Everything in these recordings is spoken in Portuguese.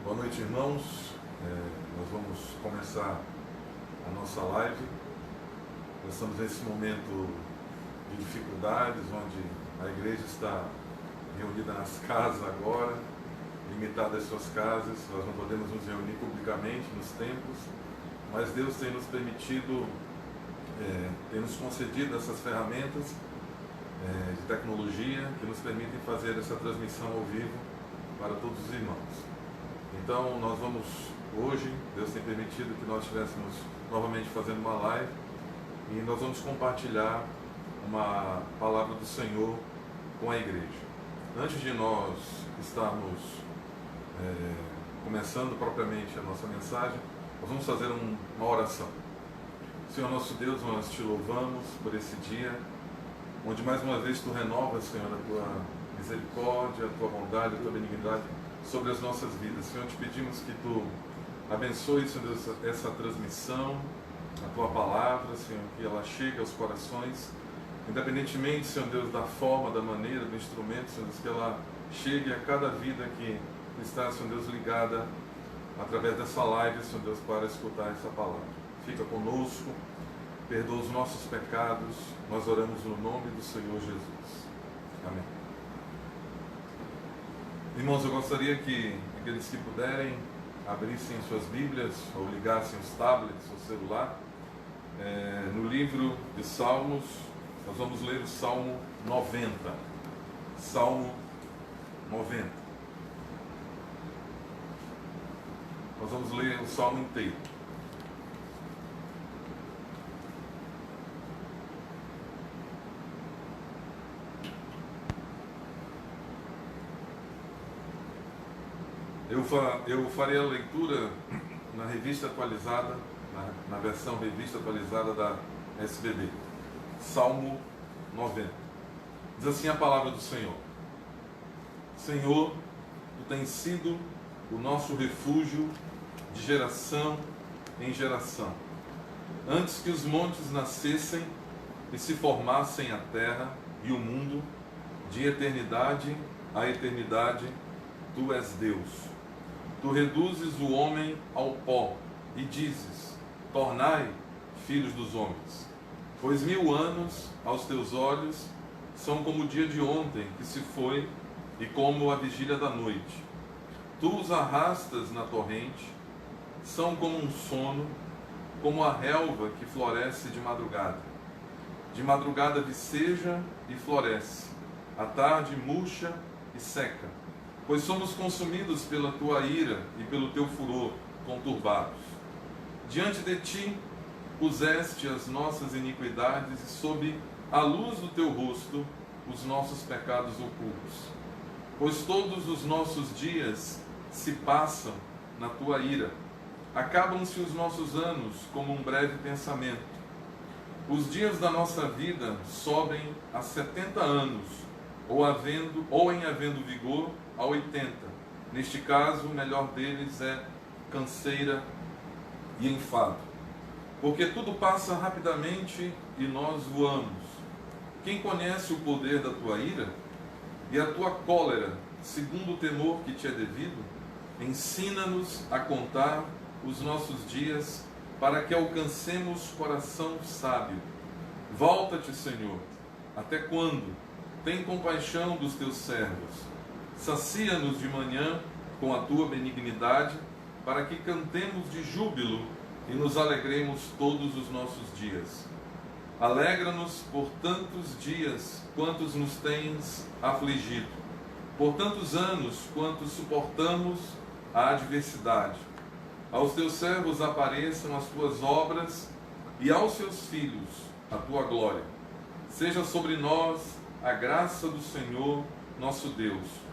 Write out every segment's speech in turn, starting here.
Boa noite, irmãos. Nós vamos começar a nossa live. Nós estamos nesse momento de dificuldades, onde a igreja está reunida nas casas agora, limitada às suas casas. Nós não podemos nos reunir publicamente nos templos, mas Deus tem nos permitido, tem nos concedido essas ferramentas de tecnologia que nos permitem fazer essa transmissão ao vivo para todos os irmãos. Então nós vamos hoje, Deus tem permitido que nós estivéssemos novamente fazendo uma live e nós vamos compartilhar uma palavra do Senhor com a igreja. Antes de nós estarmos começando propriamente a nossa mensagem, nós vamos fazer uma oração. Senhor nosso Deus, nós te louvamos por esse dia, onde mais uma vez tu renovas, Senhor, a tua misericórdia, a tua bondade, a tua benignidade sobre as nossas vidas. Senhor, te pedimos que tu abençoe, Senhor Deus, essa transmissão, a tua palavra, Senhor, que ela chegue aos corações, independentemente, Senhor Deus, da forma, da maneira, do instrumento, Senhor Deus, que ela chegue a cada vida que está, Senhor Deus, ligada através dessa live, Senhor Deus, para escutar essa palavra. Fica conosco, perdoa os nossos pecados, nós oramos no nome do Senhor Jesus. Amém. Irmãos, eu gostaria que aqueles que puderem abrissem suas Bíblias ou ligassem os tablets ou celular no livro de Salmos. Nós vamos ler o Salmo 90. Salmo 90. Nós vamos ler o Salmo inteiro. Eu farei a leitura na revista atualizada, na versão revista atualizada da SBD. Salmo 90. Diz assim a palavra do Senhor: Senhor, tu tens sido o nosso refúgio de geração em geração. Antes que os montes nascessem e se formassem a terra e o mundo, de eternidade a eternidade, tu és Deus. Tu reduzes o homem ao pó e dizes: tornai filhos dos homens. Pois 1000 anos aos teus olhos são como o dia de ontem que se foi e como a vigília da noite. Tu os arrastas na torrente, são como um sono, como a relva que floresce de madrugada. De madrugada viceja e floresce, à tarde murcha e seca. Pois somos consumidos pela tua ira e pelo teu furor conturbados. Diante de ti puseste as nossas iniquidades e sob a luz do teu rosto os nossos pecados ocultos. Pois todos os nossos dias se passam na tua ira. Acabam-se os nossos anos como um breve pensamento. Os dias da nossa vida sobem a 70 anos, ou em havendo vigor, a 80. Neste caso, o melhor deles é canseira e enfado. Porque tudo passa rapidamente e nós voamos. Quem conhece o poder da tua ira e a tua cólera, segundo o temor que te é devido? Ensina-nos a contar os nossos dias, para que alcancemos coração sábio. Volta-te, Senhor. Até quando? Tem compaixão dos teus servos. Sacia-nos de manhã com a tua benignidade, para que cantemos de júbilo e nos alegremos todos os nossos dias. Alegra-nos por tantos dias quantos nos tens afligido, por tantos anos quantos suportamos a adversidade. Aos teus servos apareçam as tuas obras e aos seus filhos a tua glória. Seja sobre nós a graça do Senhor nosso Deus.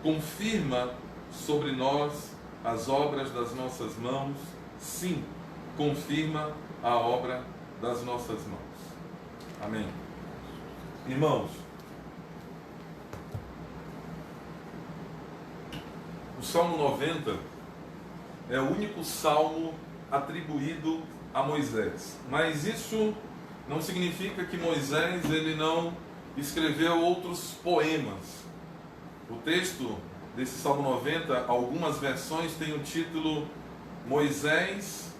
Confirma sobre nós as obras das nossas mãos. Sim, confirma a obra das nossas mãos. Amém. Irmãos, o Salmo 90 é o único salmo atribuído a Moisés. Mas isso não significa que Moisés ele não escreveu outros poemas. O texto desse Salmo 90, algumas versões têm o título Moisés,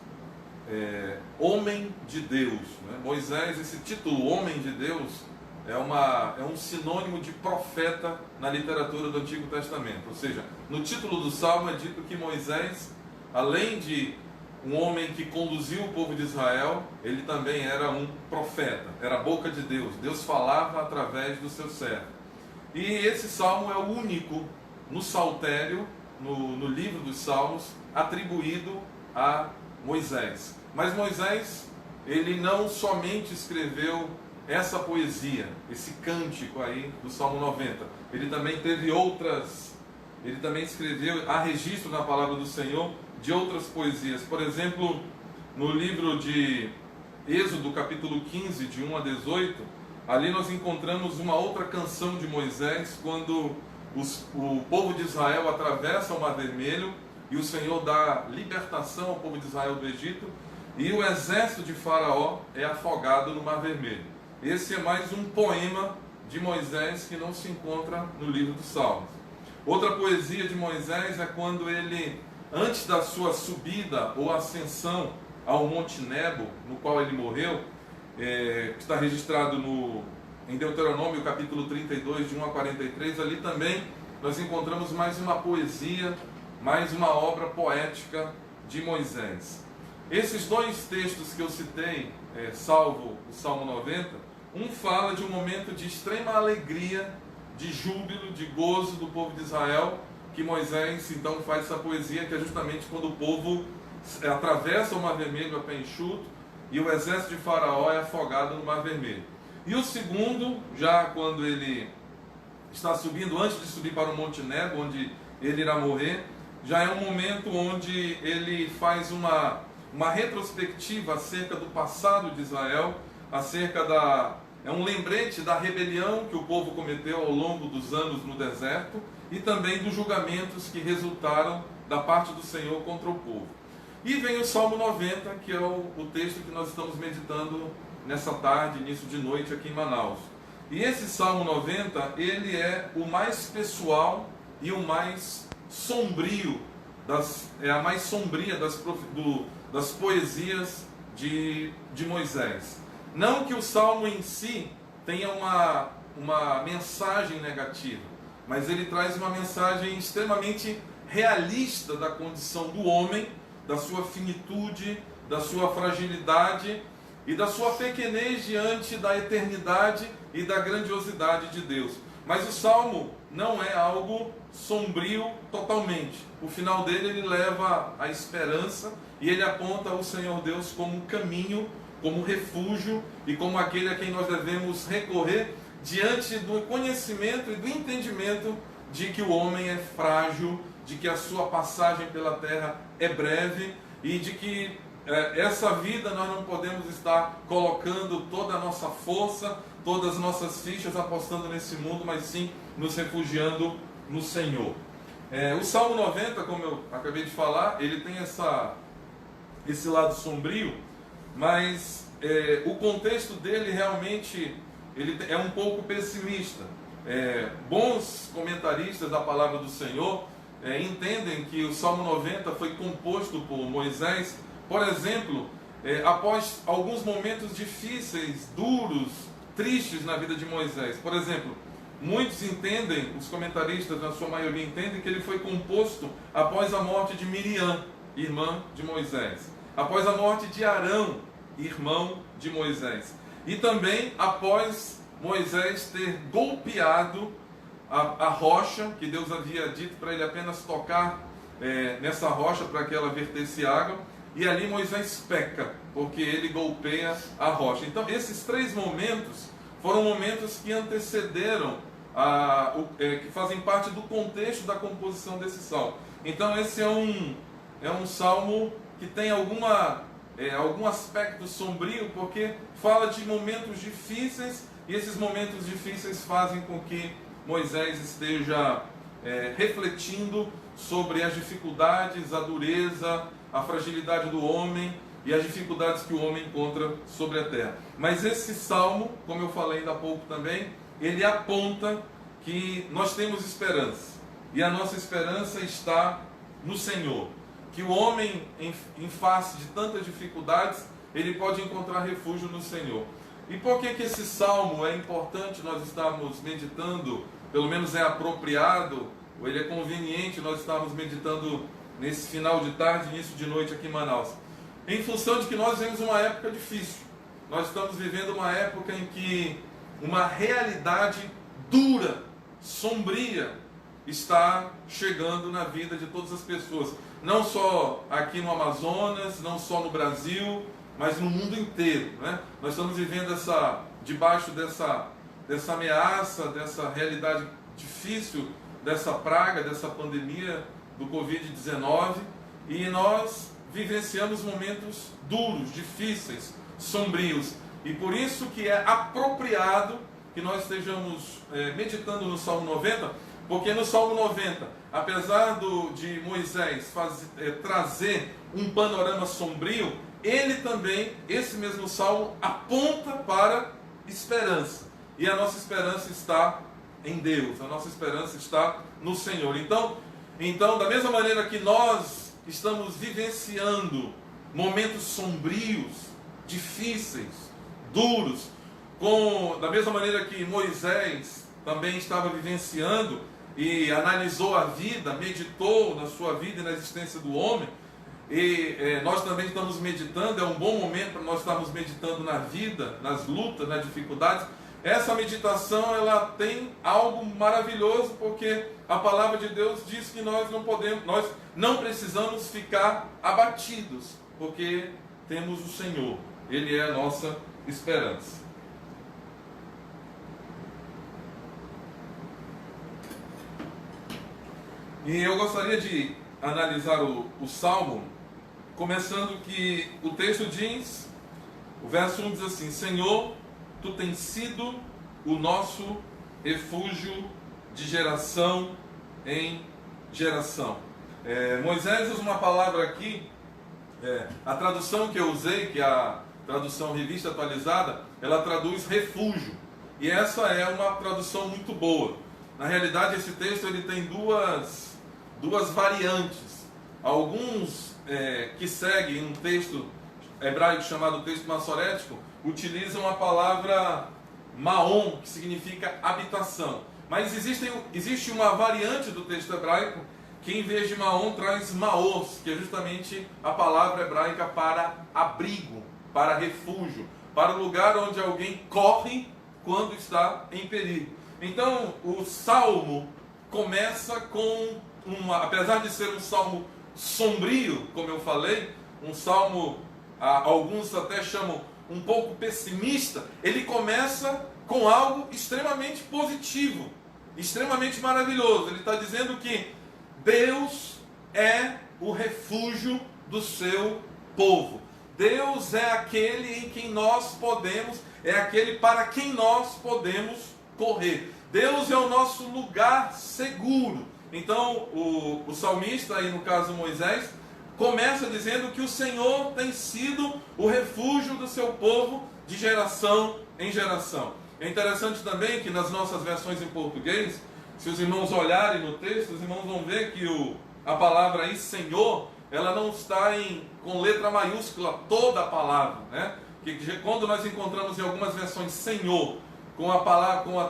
Homem de Deus, né? Moisés, esse título Homem de Deus é um sinônimo de profeta na literatura do Antigo Testamento. Ou seja, no título do Salmo é dito que Moisés, além de um homem que conduziu o povo de Israel, ele também era um profeta, era a boca de Deus. Deus falava através do seu servo. E esse salmo é o único no Saltério, no livro dos Salmos, atribuído a Moisés. Mas Moisés, ele não somente escreveu essa poesia, esse cântico aí do Salmo 90. Ele também teve outras, ele também escreveu, há registro na palavra do Senhor de outras poesias. Por exemplo, no livro de Êxodo, capítulo 15, de 1 a 18, ali nós encontramos uma outra canção de Moisés, quando o povo de Israel atravessa o Mar Vermelho e o Senhor dá libertação ao povo de Israel do Egito, e o exército de Faraó é afogado no Mar Vermelho. Esse é mais um poema de Moisés que não se encontra no livro dos Salmos. Outra poesia de Moisés é quando ele, antes da sua subida ou ascensão ao Monte Nebo, no qual ele morreu, que está registrado em Deuteronômio, capítulo 32, de 1 a 43, ali também nós encontramos mais uma poesia, mais uma obra poética de Moisés. Esses dois textos que eu citei, salvo o Salmo 90, um fala de um momento de extrema alegria, de júbilo, de gozo do povo de Israel, que Moisés então faz essa poesia, que é justamente quando o povo atravessa o Mar Vermelho a pé enxuto e o exército de Faraó é afogado no Mar Vermelho. E o segundo, já quando ele está subindo, antes de subir para o Monte Nebo, onde ele irá morrer, já é um momento onde ele faz uma retrospectiva acerca do passado de Israel, é um lembrete da rebelião que o povo cometeu ao longo dos anos no deserto e também dos julgamentos que resultaram da parte do Senhor contra o povo. E vem o Salmo 90, que é o texto que nós estamos meditando nessa tarde, início de noite aqui em Manaus. E esse Salmo 90, ele é o mais pessoal e o mais sombrio, é a mais sombria das poesias de Moisés. Não que o Salmo em si tenha uma mensagem negativa, mas ele traz uma mensagem extremamente realista da condição do homem, da sua finitude, da sua fragilidade e da sua pequenez diante da eternidade e da grandiosidade de Deus. Mas o Salmo não é algo sombrio totalmente. O final dele, ele leva a esperança e ele aponta o Senhor Deus como um caminho, como refúgio e como aquele a quem nós devemos recorrer diante do conhecimento e do entendimento de que o homem é frágil, de que a sua passagem pela terra é breve e de que essa vida nós não podemos estar colocando toda a nossa força, todas as nossas fichas apostando nesse mundo, mas sim nos refugiando no Senhor. O Salmo 90, como eu acabei de falar, ele tem esse lado sombrio, mas o contexto dele realmente ele é um pouco pessimista. Bons comentaristas da palavra do Senhor entendem que o Salmo 90 foi composto por Moisés, por exemplo, após alguns momentos difíceis, duros, tristes na vida de Moisés. Por exemplo, muitos entendem, os comentaristas na sua maioria entendem que ele foi composto após a morte de Miriam, irmã de Moisés, após a morte de Arão, irmão de Moisés, e também após Moisés ter golpeado a rocha, que Deus havia dito para ele apenas tocar nessa rocha para que ela vertesse água, e ali Moisés peca, porque ele golpeia a rocha. Então esses três momentos foram momentos que antecederam, que fazem parte do contexto da composição desse salmo. Então esse é um salmo que tem algum aspecto sombrio, porque fala de momentos difíceis, e esses momentos difíceis fazem com que Moisés esteja refletindo sobre as dificuldades, a dureza, a fragilidade do homem e as dificuldades que o homem encontra sobre a terra. Mas esse salmo, como eu falei ainda há pouco também, ele aponta que nós temos esperança. e a nossa esperança está no Senhor. Que o homem, em face de tantas dificuldades, ele pode encontrar refúgio no Senhor. E por que esse salmo é importante nós estarmos meditando, pelo menos é apropriado, ou ele é conveniente nós estarmos meditando nesse final de tarde, início de noite aqui em Manaus? Em função de que nós vivemos uma época difícil. Nós estamos vivendo uma época em que uma realidade dura, sombria, está chegando na vida de todas as pessoas. Não só aqui no Amazonas, não só no Brasil, mas no mundo inteiro, né? Nós estamos vivendo debaixo dessa ameaça, dessa realidade difícil, dessa praga, dessa pandemia do Covid-19, e nós vivenciamos momentos duros, difíceis, sombrios, e por isso que é apropriado que nós estejamos meditando no Salmo 90, porque no Salmo 90, apesar de Moisés trazer um panorama sombrio, ele também, esse mesmo Salmo, aponta para esperança, e a nossa esperança está em Deus, a nossa esperança está no Senhor. Então, da mesma maneira que nós estamos vivenciando momentos sombrios, difíceis, duros, da mesma maneira que Moisés também estava vivenciando e analisou a vida, meditou na sua vida e na existência do homem, e nós também estamos meditando, é um bom momento para nós estarmos meditando na vida, nas lutas, nas dificuldades. Essa meditação, ela tem algo maravilhoso, porque a palavra de Deus diz que nós não precisamos ficar abatidos, porque temos o Senhor, Ele é a nossa esperança. E eu gostaria de analisar o Salmo, começando que o texto diz, o verso 1 diz assim: Senhor, Tu tens sido o nosso refúgio de geração em geração. Moisés usa uma palavra aqui, a tradução que eu usei, que é a tradução Revista Atualizada, ela traduz refúgio. E essa é uma tradução muito boa. Na realidade, esse texto ele tem duas variantes. Alguns que seguem um texto hebraico chamado texto massorético utilizam a palavra Maom, que significa habitação. Mas existe uma variante do texto hebraico que, em vez de Maom, traz Maos, que é justamente a palavra hebraica para abrigo, para refúgio, para o lugar onde alguém corre quando está em perigo. Então, o Salmo começa com apesar de ser um salmo sombrio, como eu falei, um salmo, alguns até chamam um pouco pessimista, ele começa com algo extremamente positivo, extremamente maravilhoso. Ele está dizendo que Deus é o refúgio do seu povo. Deus é aquele em quem nós podemos, é aquele para quem nós podemos correr. Deus é o nosso lugar seguro. Então, o salmista, aí no caso Moisés, começa dizendo que o Senhor tem sido o refúgio do seu povo de geração em geração. É interessante também que nas nossas versões em português, se os irmãos olharem no texto, os irmãos vão ver que a palavra aí, Senhor, ela não está com letra maiúscula toda a palavra, né? Que quando nós encontramos em algumas versões Senhor com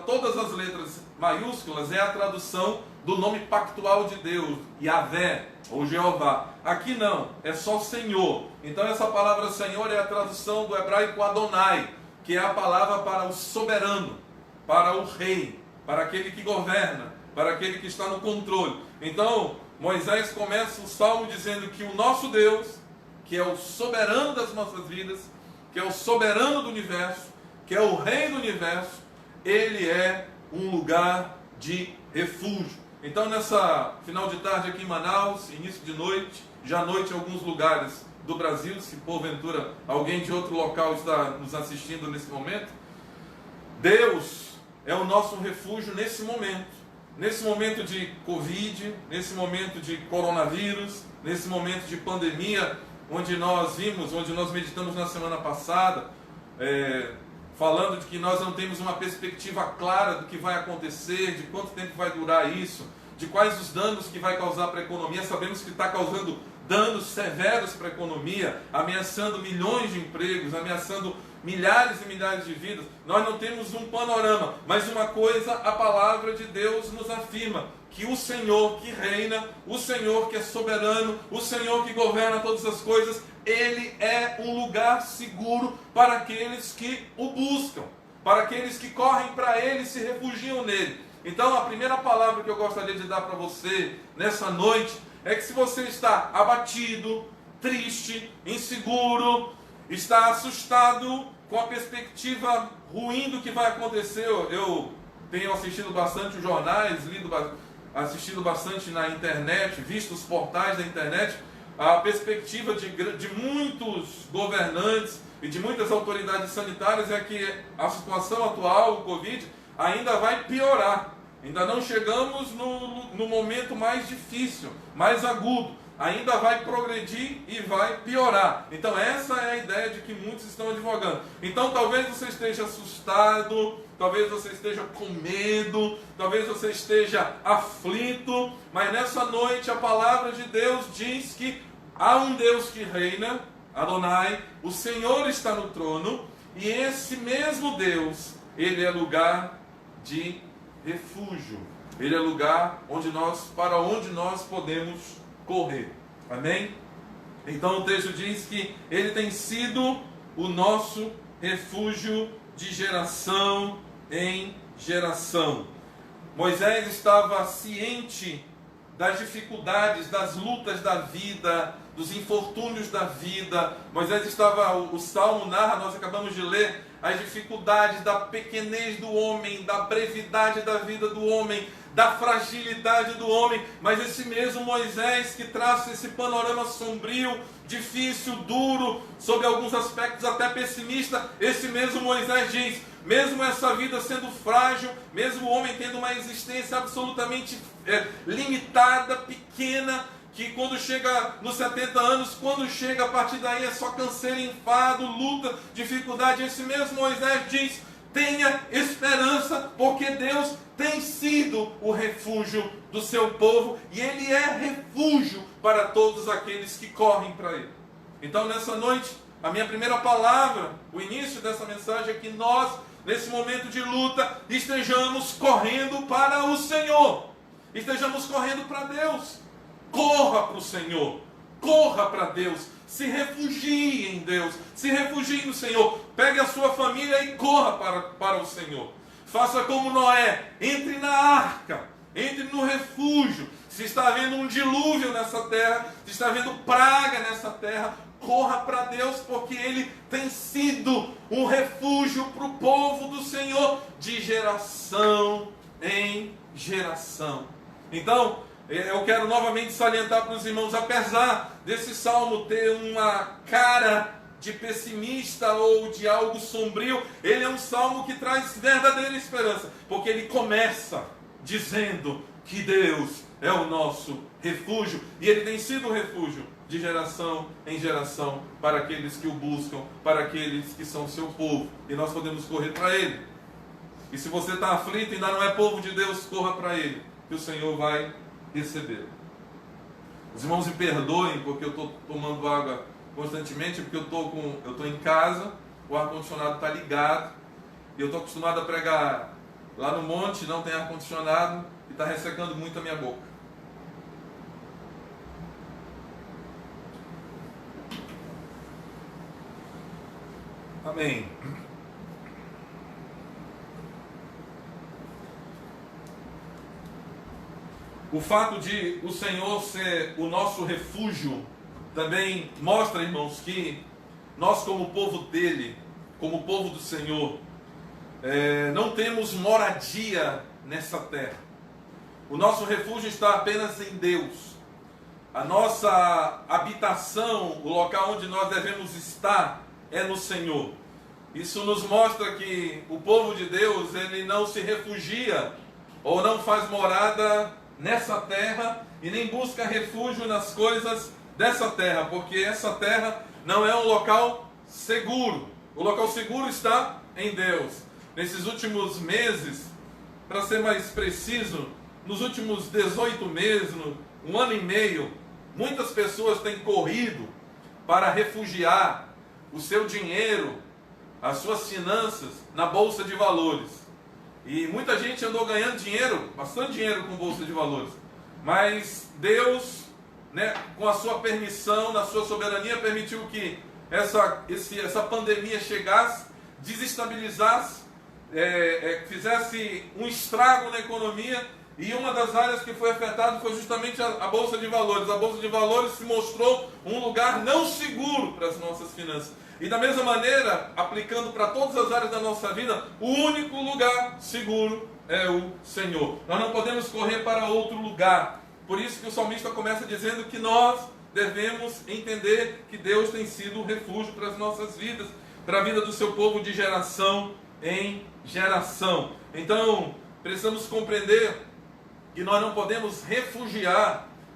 todas as letras maiúsculas, é a tradução do nome pactual de Deus, Yahvé ou Jeová. Aqui não, é só Senhor. Então essa palavra Senhor é a tradução do hebraico Adonai, que é a palavra para o soberano, para o rei, para aquele que governa, para aquele que está no controle. Então Moisés começa o salmo dizendo que o nosso Deus, que é o soberano das nossas vidas, que é o soberano do universo, que é o rei do universo, ele é um lugar de refúgio. Então, nessa final de tarde aqui em Manaus, início de noite, já à noite em alguns lugares do Brasil, se porventura alguém de outro local está nos assistindo nesse momento, Deus é o nosso refúgio nesse momento de Covid, nesse momento de coronavírus, nesse momento de pandemia, onde nós meditamos na semana passada, falando de que nós não temos uma perspectiva clara do que vai acontecer, de quanto tempo vai durar isso. de quais os danos que vai causar para a economia. Sabemos que está causando danos severos para a economia, ameaçando milhões de empregos, ameaçando milhares e milhares de vidas. Nós não temos um panorama, mas uma coisa a palavra de Deus nos afirma: que o Senhor que reina, o Senhor que é soberano, o Senhor que governa todas as coisas, Ele é um lugar seguro para aqueles que o buscam, para aqueles que correm para Ele e se refugiam nele. Então, a primeira palavra que eu gostaria de dar para você nessa noite é que se você está abatido, triste, inseguro, está assustado com a perspectiva ruim do que vai acontecer. Eu tenho assistido bastante os jornais, assistido bastante na internet, visto os portais da internet. A perspectiva de muitos governantes e de muitas autoridades sanitárias é que a situação atual, o Covid, ainda vai piorar. Ainda não chegamos no momento mais difícil, mais agudo. Ainda vai progredir e vai piorar. Então essa é a ideia de que muitos estão advogando. Então talvez você esteja assustado, talvez você esteja com medo, talvez você esteja aflito, mas nessa noite a palavra de Deus diz que há um Deus que reina, Adonai, o Senhor está no trono, e esse mesmo Deus, Ele é lugar de refúgio. Ele é lugar para onde nós podemos correr. Amém? Então o texto diz que Ele tem sido o nosso refúgio de geração em geração. Moisés estava ciente das dificuldades, das lutas da vida, dos infortúnios da vida. O Salmo narra, nós acabamos de ler, as dificuldades da pequenez do homem, da brevidade da vida do homem, da fragilidade do homem. Mas esse mesmo Moisés que traça esse panorama sombrio, difícil, duro, sob alguns aspectos até pessimista, esse mesmo Moisés diz: mesmo essa vida sendo frágil, mesmo o homem tendo uma existência absolutamente limitada, pequena, que quando chega nos 70 anos, quando chega a partir daí é só canseiro, enfado, luta, dificuldade. Esse mesmo Moisés diz: tenha esperança, porque Deus tem sido o refúgio do seu povo, e Ele é refúgio para todos aqueles que correm para Ele. Então nessa noite, a minha primeira palavra, o início dessa mensagem é que nós, nesse momento de luta, estejamos correndo para o Senhor, estejamos correndo para Deus. Corra para o Senhor, corra para Deus, se refugie em Deus, se refugie no Senhor. Pegue a sua família e corra para o Senhor. Faça como Noé, entre na arca, entre no refúgio. Se está havendo um dilúvio nessa terra, se está havendo praga nessa terra, corra para Deus, porque Ele tem sido um refúgio para o povo do Senhor de geração em geração. Então, eu quero novamente salientar para os irmãos, apesar desse salmo ter uma cara de pessimista ou de algo sombrio, ele é um salmo que traz verdadeira esperança, porque ele começa dizendo que Deus é o nosso refúgio, e Ele tem sido o refúgio de geração em geração para aqueles que o buscam, para aqueles que são seu povo, e nós podemos correr para Ele. E se você está aflito e ainda não é povo de Deus, corra para Ele, que o Senhor vai receber. Os irmãos me perdoem porque eu estou tomando água constantemente, porque eu estou em casa, o ar-condicionado está ligado, e eu estou acostumado a pregar lá no monte, não tem ar-condicionado, e está ressecando muito a minha boca. Amém. O fato de o Senhor ser o nosso refúgio também mostra, irmãos, que nós, como povo dele, como povo do Senhor, não temos moradia nessa terra. O nosso refúgio está apenas em Deus. A nossa habitação, o local onde nós devemos estar, é no Senhor. Isso nos mostra que o povo de Deus, ele não se refugia ou não faz morada nessa terra e nem busca refúgio nas coisas dessa terra, porque essa terra não é um local seguro. O local seguro está em Deus. Nesses últimos meses, para ser mais preciso, nos últimos 18 meses, um ano e meio, muitas pessoas têm corrido para refugiar o seu dinheiro, as suas finanças na Bolsa de Valores. E muita gente andou ganhando dinheiro, bastante dinheiro com Bolsa de Valores. Mas Deus, com a sua permissão, na sua soberania, permitiu que essa pandemia chegasse, desestabilizasse, fizesse um estrago na economia. E uma das áreas que foi afetada foi justamente a Bolsa de Valores. A Bolsa de Valores se mostrou um lugar não seguro para as nossas finanças. E da mesma maneira, aplicando para todas as áreas da nossa vida, o único lugar seguro é o Senhor. Nós não podemos correr para outro lugar. Por isso que o salmista começa dizendo que nós devemos entender que Deus tem sido um refúgio para as nossas vidas, para a vida do seu povo de geração em geração. Então, precisamos compreender que nós não podemos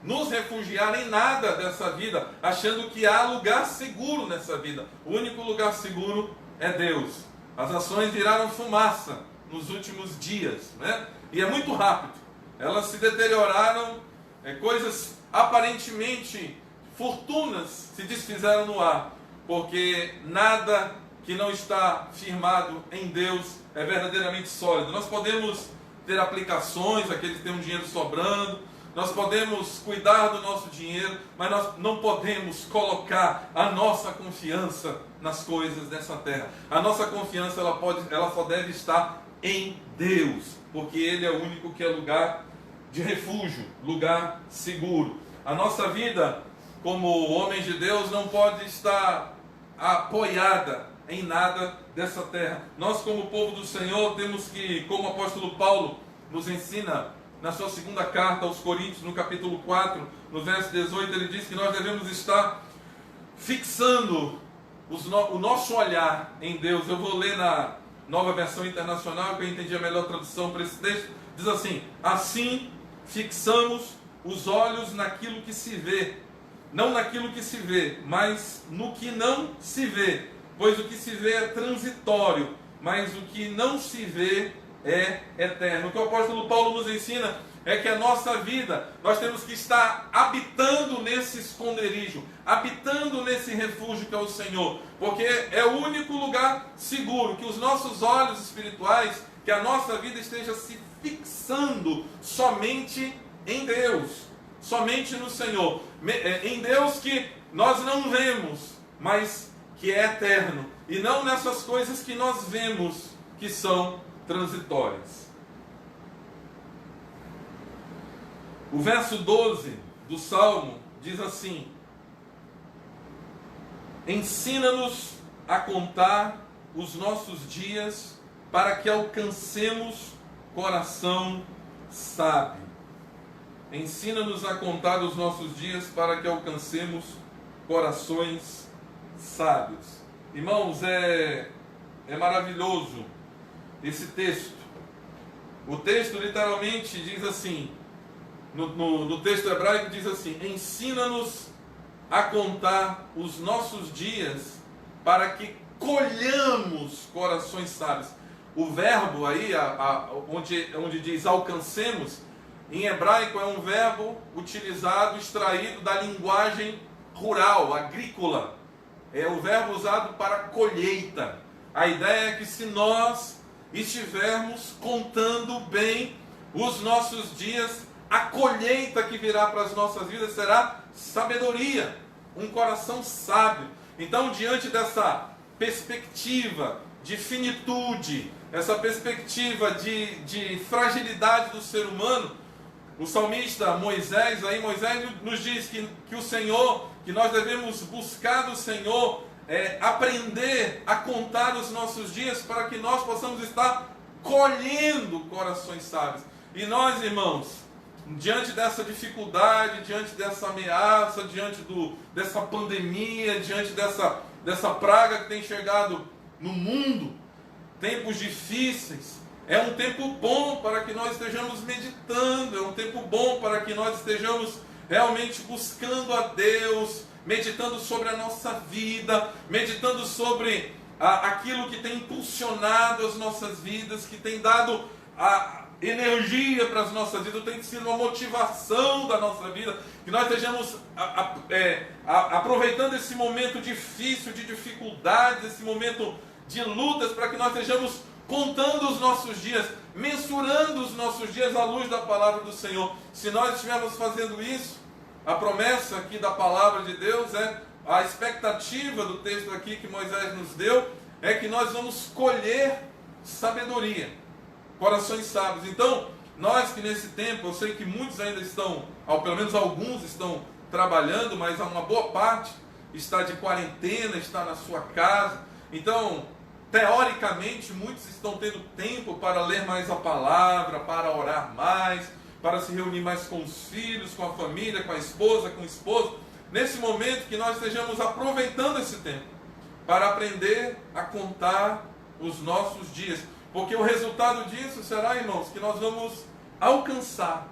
nos refugiar em nada dessa vida, achando que há lugar seguro nessa vida. O único lugar seguro é Deus. As nações viraram fumaça nos últimos dias, e é muito rápido. Elas se deterioraram, coisas aparentemente fortunas se desfizeram no ar, porque nada que não está firmado em Deus é verdadeiramente sólido. Nós podemos ter aplicações, aqueles que têm um dinheiro sobrando, nós podemos cuidar do nosso dinheiro, mas nós não podemos colocar a nossa confiança nas coisas dessa terra. A nossa confiança ela só deve estar em Deus, porque Ele é o único que é lugar de refúgio, lugar seguro. A nossa vida como homens de Deus não pode estar apoiada em nada dessa terra. Nós, como povo do Senhor, temos que, como o apóstolo Paulo nos ensina na sua segunda carta aos Coríntios, no capítulo 4, no verso 18, ele diz que nós devemos estar fixando o nosso olhar em Deus. Eu vou ler na Nova Versão Internacional, que eu entendi a melhor tradução para esse texto. Diz assim: assim fixamos os olhos naquilo que se vê, não naquilo que se vê, mas no que não se vê. Pois o que se vê é transitório, mas o que não se vê é eterno. O que o apóstolo Paulo nos ensina é que a nossa vida, nós temos que estar habitando nesse esconderijo, habitando nesse refúgio que é o Senhor, porque é o único lugar seguro, que os nossos olhos espirituais, que a nossa vida esteja se fixando somente em Deus, somente no Senhor, em Deus que nós não vemos, mas que é eterno, e não nessas coisas que nós vemos que são transitórias. O verso 12 do Salmo diz assim: ensina-nos a contar os nossos dias para que alcancemos coração sábio. Ensina-nos a contar os nossos dias para que alcancemos corações sábios. Irmãos, é maravilhoso esse texto. O texto literalmente diz assim, no texto hebraico diz assim: ensina-nos a contar os nossos dias para que colhamos corações sábios. O verbo aí, onde diz alcancemos, em hebraico é um verbo utilizado, extraído da linguagem rural, agrícola. É o verbo usado para colheita. A ideia é que se nós estivermos contando bem os nossos dias, a colheita que virá para as nossas vidas será sabedoria, um coração sábio. Então, diante dessa perspectiva de finitude, essa perspectiva de fragilidade do ser humano, o salmista Moisés nos diz que o Senhor, que nós devemos buscar do Senhor, aprender a contar os nossos dias para que nós possamos estar colhendo corações sábios. E nós, irmãos, diante dessa dificuldade, diante dessa ameaça, diante dessa pandemia, diante dessa praga que tem chegado no mundo, tempos difíceis, é um tempo bom para que nós estejamos meditando, é um tempo bom para que nós estejamos realmente buscando a Deus, meditando sobre a nossa vida, meditando sobre aquilo que tem impulsionado as nossas vidas, que tem dado energia para as nossas vidas, tem sido uma motivação da nossa vida, que nós estejamos aproveitando esse momento difícil, de dificuldades, esse momento de lutas, para que nós estejamos contando os nossos dias, mensurando os nossos dias à luz da palavra do Senhor. Se nós estivermos fazendo isso, a promessa aqui da palavra de Deus a expectativa do texto aqui que Moisés nos deu, é que nós vamos colher sabedoria, corações sábios. Então, nós que nesse tempo, eu sei que muitos ainda estão, ou pelo menos alguns estão trabalhando, mas uma boa parte está de quarentena, está na sua casa. Então, teoricamente, muitos estão tendo tempo para ler mais a palavra, para orar mais, para se reunir mais com os filhos, com a família, com a esposa, com o esposo. Nesse momento que nós estejamos aproveitando esse tempo para aprender a contar os nossos dias. Porque o resultado disso será, irmãos, que nós vamos alcançar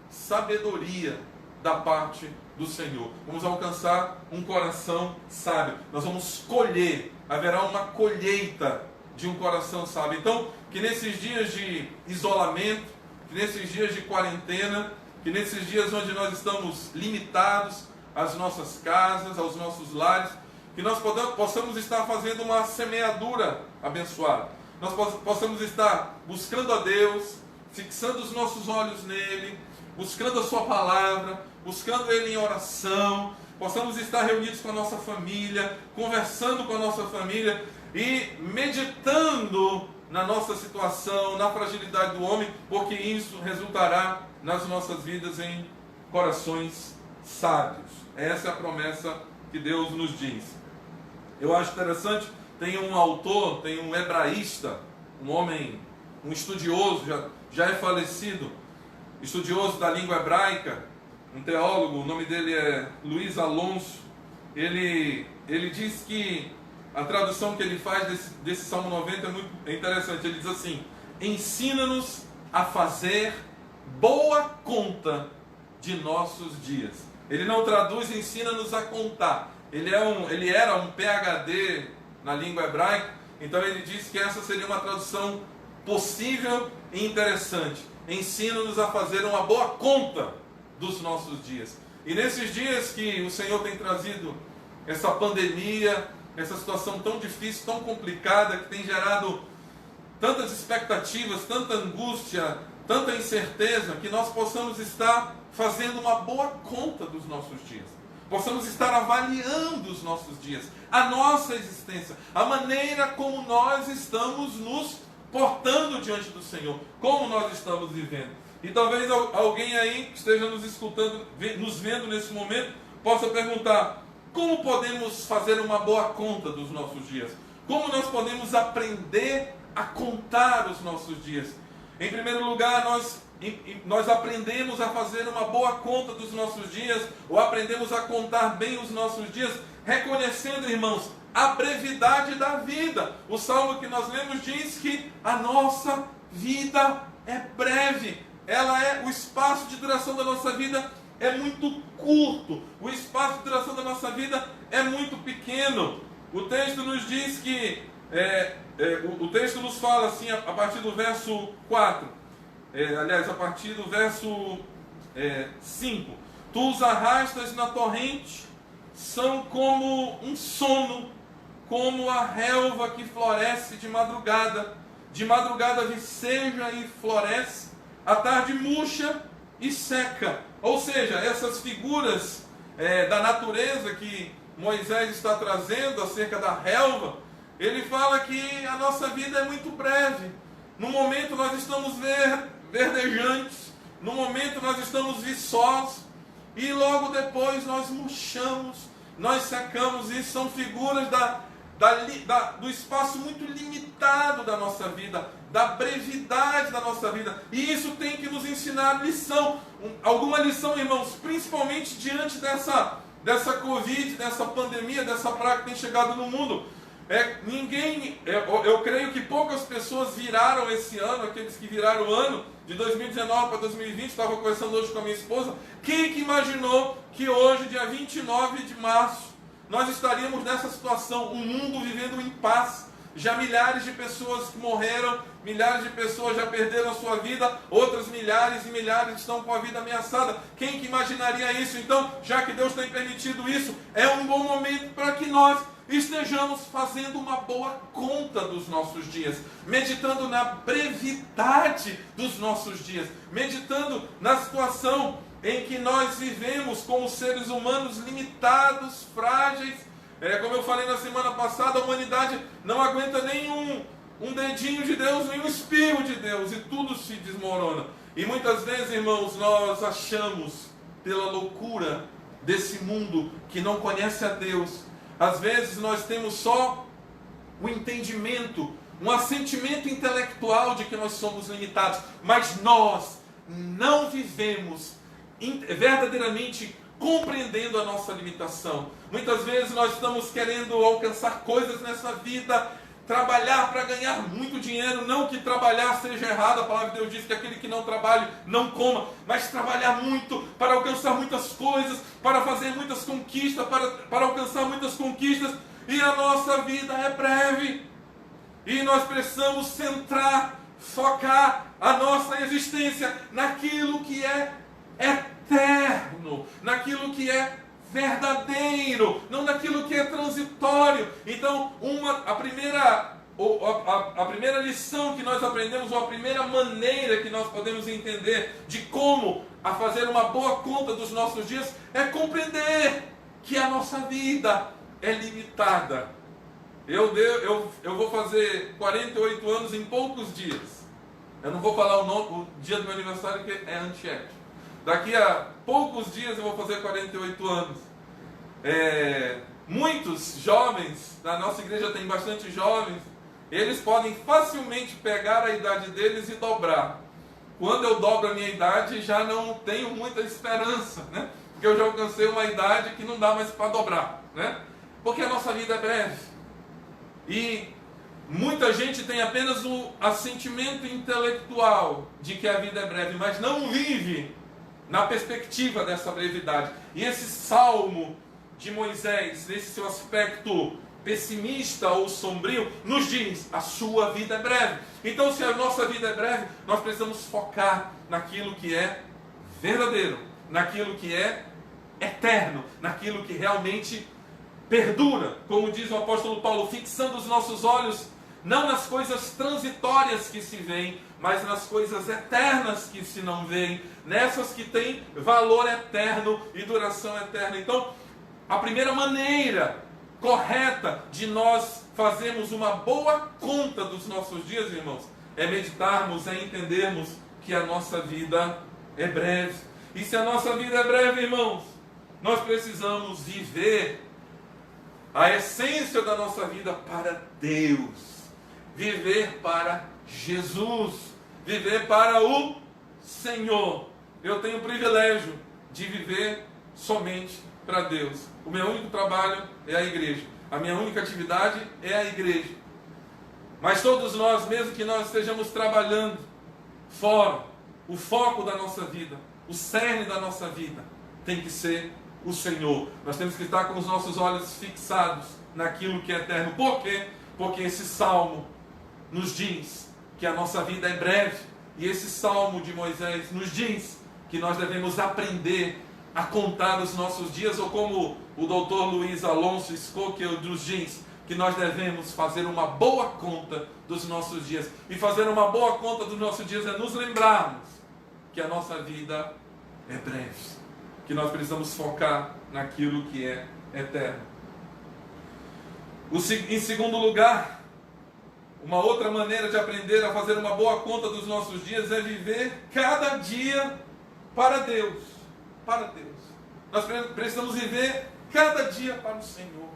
sabedoria da parte do Senhor. Vamos alcançar um coração sábio. Nós vamos colher, haverá uma colheita de um coração sábio. Então, que nesses dias de isolamento, que nesses dias de quarentena, que nesses dias onde nós estamos limitados às nossas casas, aos nossos lares, que nós possamos estar fazendo uma semeadura abençoada. Nós possamos estar buscando a Deus, fixando os nossos olhos nele, buscando a sua palavra, buscando ele em oração, possamos estar reunidos com a nossa família, conversando com a nossa família e meditando na nossa situação, na fragilidade do homem, porque isso resultará nas nossas vidas em corações sábios. Essa é a promessa que Deus nos diz. Eu acho interessante, tem um autor, tem um hebraísta, um homem, um estudioso, já é falecido, estudioso da língua hebraica, um teólogo, o nome dele é Luiz Alonso. Ele diz que a tradução que ele faz desse Salmo 90 é muito interessante. Ele diz assim: ensina-nos a fazer boa conta de nossos dias. Ele não traduz ensina-nos a contar. Ele era um PhD na língua hebraica, então ele diz que essa seria uma tradução possível e interessante. Ensina-nos a fazer uma boa conta dos nossos dias. E nesses dias que o Senhor tem trazido essa pandemia, essa situação tão difícil, tão complicada, que tem gerado tantas expectativas, tanta angústia, tanta incerteza, que nós possamos estar fazendo uma boa conta dos nossos dias. Possamos estar avaliando os nossos dias, a nossa existência, a maneira como nós estamos nos portando diante do Senhor, como nós estamos vivendo. E talvez alguém aí que esteja nos escutando, nos vendo nesse momento, possa perguntar: como podemos fazer uma boa conta dos nossos dias? Como nós podemos aprender a contar os nossos dias? Em primeiro lugar, nós aprendemos a fazer uma boa conta dos nossos dias, ou aprendemos a contar bem os nossos dias, reconhecendo, irmãos, a brevidade da vida. O salmo que nós lemos diz que a nossa vida é breve. O espaço de duração da nossa vida é muito curto. O espaço de duração da nossa vida é muito pequeno. O texto nos diz que, o texto nos fala assim, a partir do verso 4, a partir do verso 5. Tu os arrastas na torrente, são como um sono, como a relva que floresce de madrugada viceja e floresce, à tarde murcha e seca. Ou seja, essas figuras da natureza que Moisés está trazendo acerca da relva, ele fala que a nossa vida é muito breve. No momento nós estamos verdejantes, no momento nós estamos viçosos, e logo depois nós murchamos, nós secamos. E são figuras do espaço muito limitado da nossa vida, da brevidade da nossa vida. E isso tem que nos ensinar lição, alguma lição, irmãos, principalmente diante dessa Covid, dessa pandemia, dessa praga que tem chegado no mundo. Eu creio que poucas pessoas viraram esse ano, aqueles que viraram o ano de 2019 para 2020, estava conversando hoje com a minha esposa. Quem que imaginou que hoje, dia 29 de março, nós estaríamos nessa situação, o mundo vivendo em paz, já milhares de pessoas morreram, milhares de pessoas já perderam a sua vida, outras milhares e milhares estão com a vida ameaçada. Quem que imaginaria isso? Então, já que Deus tem permitido isso, é um bom momento para que nós estejamos fazendo uma boa conta dos nossos dias, meditando na brevidade dos nossos dias, meditando na situação em que nós vivemos como seres humanos limitados, frágeis. Como eu falei na semana passada, a humanidade não aguenta nem um dedinho de Deus, nem um espirro de Deus, e tudo se desmorona. E muitas vezes, irmãos, nós achamos, pela loucura desse mundo que não conhece a Deus, às vezes nós temos só o entendimento, um assentimento intelectual de que nós somos limitados, mas nós não vivemos verdadeiramente compreendendo a nossa limitação. Muitas vezes nós estamos querendo alcançar coisas nessa vida, trabalhar para ganhar muito dinheiro, não que trabalhar seja errado, a palavra de Deus diz que aquele que não trabalha não coma, mas trabalhar muito para alcançar muitas coisas, para fazer muitas conquistas, para alcançar muitas conquistas, e a nossa vida é breve, e nós precisamos centrar, focar a nossa existência naquilo que é eterno, naquilo que é verdadeiro, não naquilo que é transitório. Então, a primeira lição que nós aprendemos, ou a primeira maneira que nós podemos entender de como a fazer uma boa conta dos nossos dias, é compreender que a nossa vida é limitada. Eu vou fazer 48 anos em poucos dias. Eu não vou falar o dia do meu aniversário, que é antiético. Daqui a poucos dias eu vou fazer 48 anos. Muitos jovens, na nossa igreja tem bastante jovens, eles podem facilmente pegar a idade deles e dobrar. Quando eu dobro a minha idade, já não tenho muita esperança, né? Porque eu já alcancei uma idade que não dá mais para dobrar, né? Porque a nossa vida é breve. E muita gente tem apenas o assentimento intelectual de que a vida é breve, mas não vive na perspectiva dessa brevidade. E esse salmo de Moisés, nesse seu aspecto pessimista ou sombrio, nos diz: a sua vida é breve. Então, se a nossa vida é breve, nós precisamos focar naquilo que é verdadeiro, naquilo que é eterno, naquilo que realmente perdura. Como diz o apóstolo Paulo, fixando os nossos olhos não nas coisas transitórias que se veem, mas nas coisas eternas que se não veem, nessas que têm valor eterno e duração eterna. Então, a primeira maneira correta de nós fazermos uma boa conta dos nossos dias, irmãos, é meditarmos, é entendermos que a nossa vida é breve. E se a nossa vida é breve, irmãos, nós precisamos viver a essência da nossa vida para Deus. Viver para Jesus, viver para o Senhor. Eu tenho o privilégio de viver somente para Deus. O meu único trabalho é a igreja, a minha única atividade é a igreja. Mas todos nós, mesmo que nós estejamos trabalhando fora, o foco da nossa vida, o cerne da nossa vida tem que ser o Senhor. Nós temos que estar com os nossos olhos fixados naquilo que é eterno. Por quê? Porque esse salmo nos diz que a nossa vida é breve, e esse salmo de Moisés nos diz que nós devemos aprender a contar os nossos dias, ou como o doutor Luiz Alonso Skokel nos diz, que nós devemos fazer uma boa conta dos nossos dias. E fazer uma boa conta dos nossos dias é nos lembrarmos que a nossa vida é breve, que nós precisamos focar naquilo que é eterno. Em segundo lugar, uma outra maneira de aprender a fazer uma boa conta dos nossos dias é viver cada dia para Deus. Para Deus. Nós precisamos viver cada dia para o Senhor.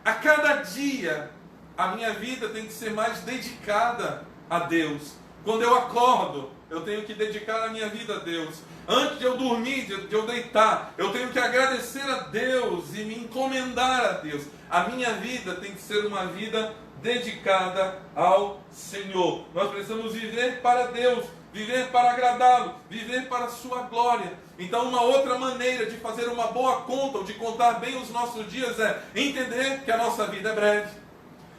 A cada dia, a minha vida tem que ser mais dedicada a Deus. Quando eu acordo, eu tenho que dedicar a minha vida a Deus. Antes de eu dormir, de eu deitar, eu tenho que agradecer a Deus e me encomendar a Deus. A minha vida tem que ser uma vida dedicada ao Senhor. Nós precisamos viver para Deus, viver para agradá-lo, viver para a sua glória. Então, uma outra maneira de fazer uma boa conta, ou de contar bem os nossos dias, é entender que a nossa vida é breve.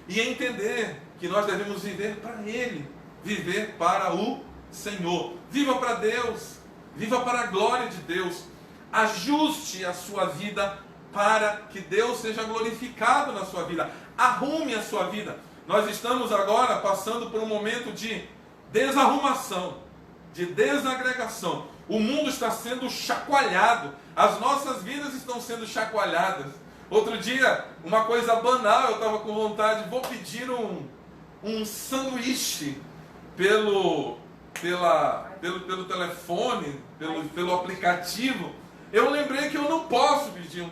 e entender que nós devemos viver para Ele, viver para o Senhor. Viva para Deus, viva para a glória de Deus. Ajuste a sua vida para que Deus seja glorificado na sua vida. Arrume a sua vida. Nós estamos agora passando por um momento de desarrumação, de desagregação. O mundo está sendo chacoalhado. As nossas vidas estão sendo chacoalhadas. Outro dia, uma coisa banal, eu estava com vontade, vou pedir um sanduíche pelo telefone, pelo aplicativo. Eu lembrei que eu não posso pedir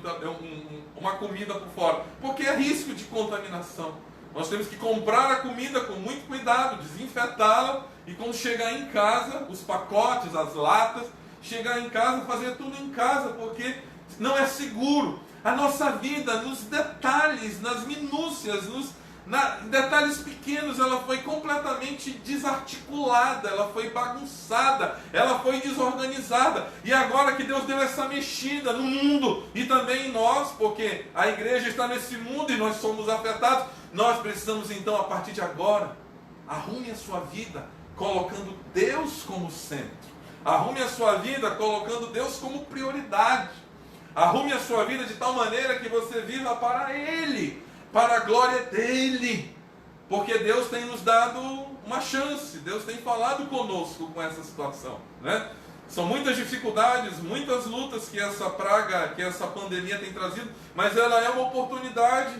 uma comida por fora, porque é risco de contaminação. Nós temos que comprar a comida com muito cuidado, desinfetá-la, e quando chegar em casa, os pacotes, as latas, chegar em casa, fazer tudo em casa, porque não é seguro. A nossa vida, nos detalhes, nas minúcias, em detalhes pequenos, ela foi completamente desarticulada, ela foi bagunçada, ela foi desorganizada. E agora que Deus deu essa mexida no mundo e também em nós, porque a igreja está nesse mundo e nós somos afetados, nós precisamos então, a partir de agora, arrume a sua vida colocando Deus como centro. Arrume a sua vida colocando Deus como prioridade. Arrume a sua vida de tal maneira que você viva para Ele, para a glória dEle. Porque Deus tem nos dado uma chance, Deus tem falado conosco com essa situação, né? São muitas dificuldades, muitas lutas que essa praga, que essa pandemia tem trazido, mas ela é uma oportunidade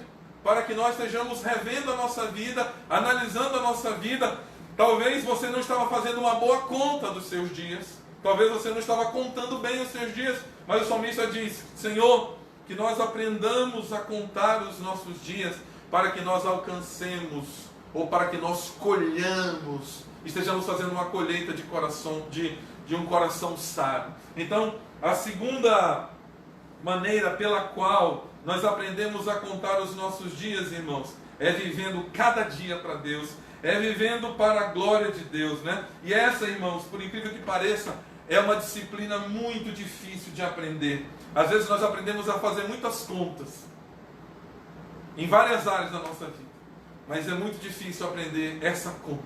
para que nós estejamos revendo a nossa vida, analisando a nossa vida. Talvez você não estava fazendo uma boa conta dos seus dias, talvez você não estava contando bem os seus dias, mas o salmista diz: Senhor, que nós aprendamos a contar os nossos dias, para que nós alcancemos, ou para que nós colhamos, estejamos fazendo uma colheita de coração, de um coração sábio. Então, a segunda maneira pela qual nós aprendemos a contar os nossos dias, irmãos, é vivendo cada dia para Deus, é vivendo para a glória de Deus, né? E essa, irmãos, por incrível que pareça, é uma disciplina muito difícil de aprender. Às vezes nós aprendemos a fazer muitas contas em várias áreas da nossa vida, mas é muito difícil aprender essa conta,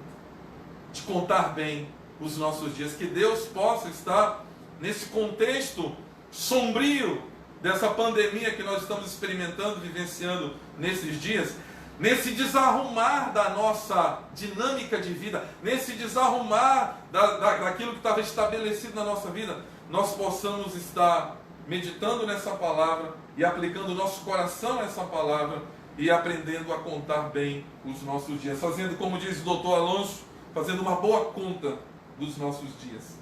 de contar bem os nossos dias. Que Deus possa estar nesse contexto sombrio dessa pandemia que nós estamos experimentando, vivenciando nesses dias, nesse desarrumar da nossa dinâmica de vida, nesse desarrumar daquilo que estava estabelecido na nossa vida, nós possamos estar meditando nessa palavra e aplicando o nosso coração a essa palavra e aprendendo a contar bem os nossos dias, fazendo, como diz o doutor Alonso, fazendo uma boa conta dos nossos dias.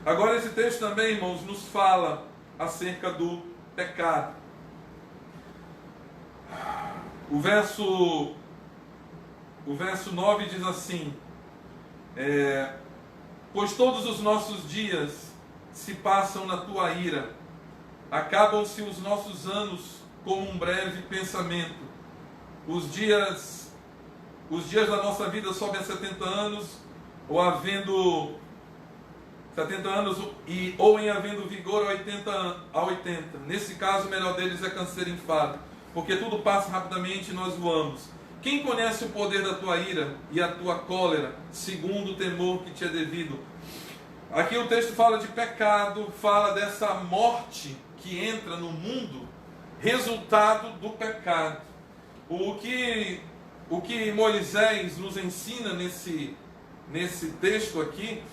Agora esse texto também, irmãos, nos fala acerca do pecado. O verso 9 diz assim: pois todos os nossos dias se passam na tua ira, acabam-se os nossos anos como um breve pensamento. Os dias da nossa vida sobem a 70 anos, ou havendo 70 anos, ou em havendo vigor a 80. Nesse caso, o melhor deles é câncer e enfado, porque tudo passa rapidamente e nós voamos. Quem conhece o poder da tua ira e a tua cólera, segundo o temor que te é devido? Aqui o texto fala de pecado, fala dessa morte que entra no mundo, resultado do pecado. O que Moisés nos ensina nesse texto aqui,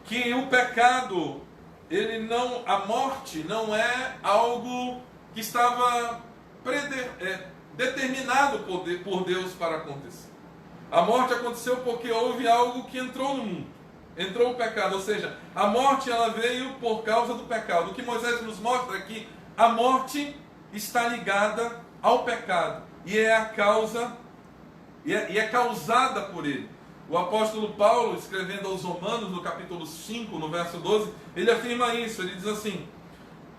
que o pecado, a morte não é algo que estava determinado por Deus para acontecer. A morte aconteceu porque houve algo que entrou no mundo, entrou o pecado, ou seja, a morte ela veio por causa do pecado. O que Moisés nos mostra é que a morte está ligada ao pecado e é causada por ele. O apóstolo Paulo, escrevendo aos Romanos, no capítulo 5, no verso 12, ele afirma isso, ele diz assim,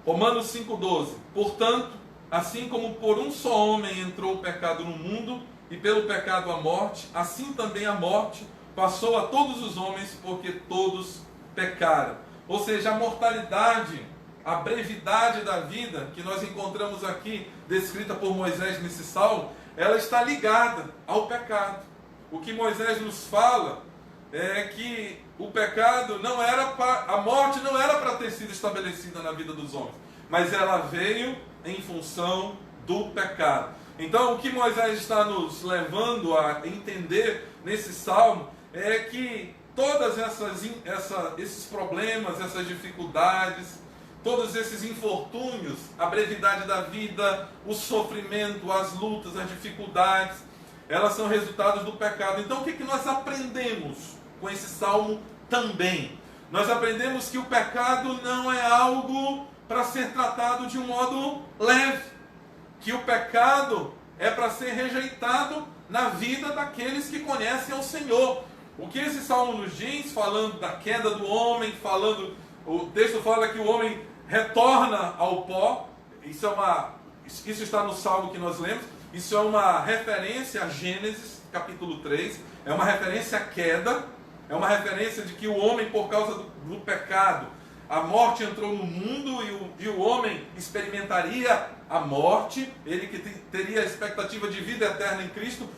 Romanos 5,12: portanto, assim como por um só homem entrou o pecado no mundo, e pelo pecado a morte, assim também a morte passou a todos os homens, porque todos pecaram. Ou seja, a mortalidade, a brevidade da vida que nós encontramos aqui, descrita por Moisés nesse salmo, ela está ligada ao pecado. O que Moisés nos fala é que o pecado não era a morte não era para ter sido estabelecida na vida dos homens, mas ela veio em função do pecado. Então, o que Moisés está nos levando a entender nesse salmo é que todas esses problemas, essas dificuldades, todos esses infortúnios, a brevidade da vida, o sofrimento, as lutas, as dificuldades, elas são resultados do pecado. Então, o que nós aprendemos com esse salmo também? Nós aprendemos que o pecado não é algo para ser tratado de um modo leve, que o pecado é para ser rejeitado na vida daqueles que conhecem ao Senhor. O que esse salmo nos diz, falando da queda do homem, o texto fala que o homem retorna ao pó. Isso está no salmo que nós lemos. Isso é uma referência a Gênesis, capítulo 3. É uma referência à queda. É uma referência de que o homem, por causa do pecado, a morte entrou no mundo e o homem experimentaria a morte. Ele que teria a expectativa de vida eterna em Cristo,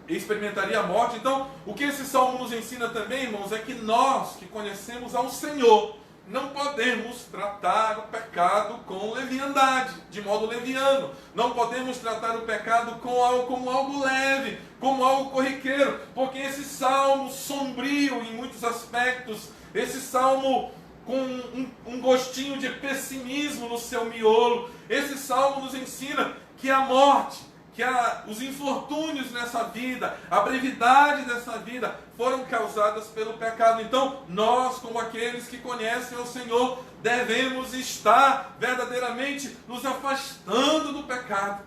experimentaria a morte. Então, o que esse salmo nos ensina também, irmãos, é que nós que conhecemos ao Senhor, não podemos tratar o pecado com leviandade, de modo leviano. Não podemos tratar o pecado como algo leve, como algo corriqueiro, porque esse salmo sombrio em muitos aspectos, esse salmo com um gostinho de pessimismo no seu miolo, esse salmo nos ensina que a morte, que os infortúnios nessa vida, a brevidade dessa vida, foram causadas pelo pecado. Então, nós, como aqueles que conhecem o Senhor, devemos estar verdadeiramente nos afastando do pecado.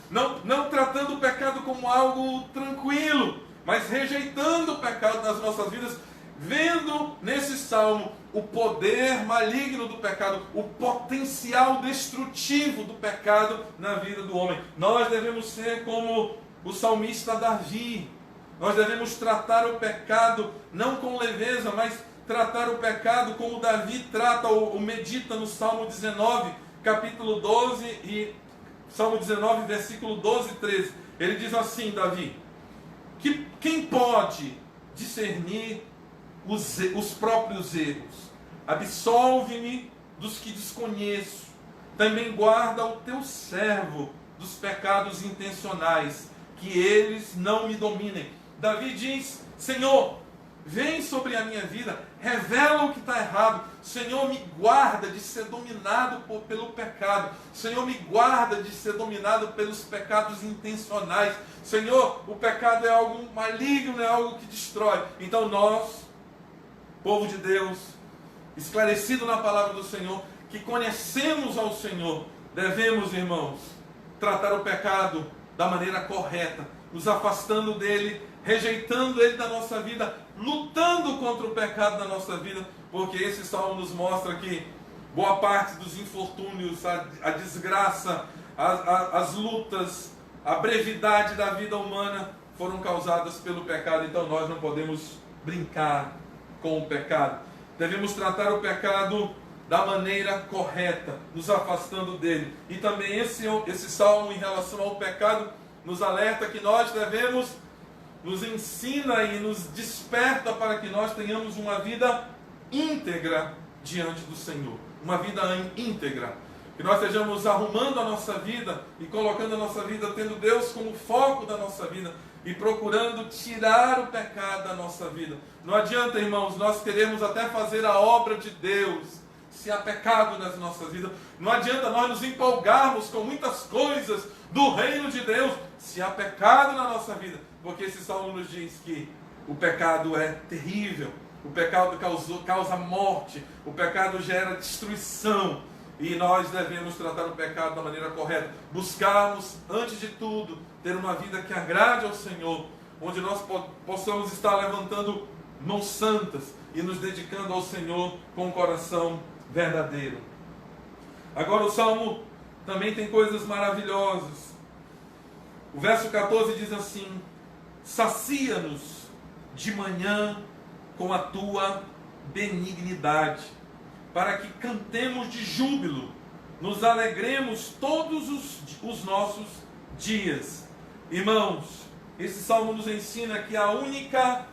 Não tratando o pecado como algo tranquilo, mas rejeitando o pecado nas nossas vidas, vendo nesse salmo o poder maligno do pecado, o potencial destrutivo do pecado na vida do homem. Nós devemos ser como o salmista Davi. Nós devemos tratar o pecado não com leveza, mas tratar o pecado como Davi trata ou medita no Salmo 19, capítulo 12 e Salmo 19, versículo 12 e 13. Ele diz assim, Davi: quem pode discernir os próprios erros? Absolve-me dos que desconheço. Também guarda o teu servo dos pecados intencionais, que eles não me dominem. Davi diz: Senhor, vem sobre a minha vida, revela o que está errado. Senhor, me guarda de ser dominado pelo pecado. Senhor, me guarda de ser dominado pelos pecados intencionais. Senhor, o pecado é algo maligno, é algo que destrói. Então nós, povo de Deus, esclarecido na palavra do Senhor, que conhecemos ao Senhor, devemos, irmãos, tratar o pecado da maneira correta, nos afastando dele, rejeitando ele da nossa vida, lutando contra o pecado da nossa vida, porque esse salmo nos mostra que boa parte dos infortúnios, a desgraça, as lutas, a brevidade da vida humana foram causadas pelo pecado. Então nós não podemos brincar com o pecado. Devemos tratar o pecado da maneira correta, nos afastando dele. E também esse salmo em relação ao pecado nos alerta que nós devemos, nos ensina e nos desperta para que nós tenhamos uma vida íntegra diante do Senhor. Uma vida íntegra. Que nós estejamos arrumando a nossa vida e colocando a nossa vida, tendo Deus como foco da nossa vida e procurando tirar o pecado da nossa vida. Não adianta, irmãos, nós queremos até fazer a obra de Deus se há pecado nas nossas vidas. Não adianta nós nos empolgarmos com muitas coisas do reino de Deus se há pecado na nossa vida. Porque esse salmo nos diz que o pecado é terrível, o pecado causa morte, o pecado gera destruição. E nós devemos tratar o pecado da maneira correta. Buscarmos, antes de tudo, ter uma vida que agrade ao Senhor, onde nós possamos estar levantando mãos santas e nos dedicando ao Senhor com um coração verdadeiro. Agora o Salmo também tem coisas maravilhosas. O verso 14 diz assim: sacia-nos de manhã com a tua benignidade, para que cantemos de júbilo, nos alegremos todos os nossos dias. Irmãos, esse salmo nos ensina que a única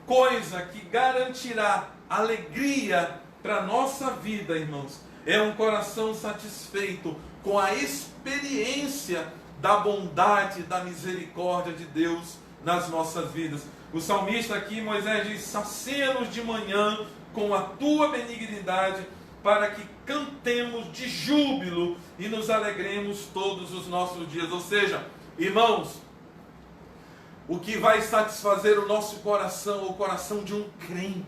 coisa que garantirá alegria para a nossa vida, irmãos, é um coração satisfeito com a experiência da bondade, da misericórdia de Deus nas nossas vidas. O salmista aqui, Moisés diz: sacia-nos de manhã com a tua benignidade, para que cantemos de júbilo e nos alegremos todos os nossos dias. Ou seja, irmãos, o que vai satisfazer o nosso coração, o coração de um crente,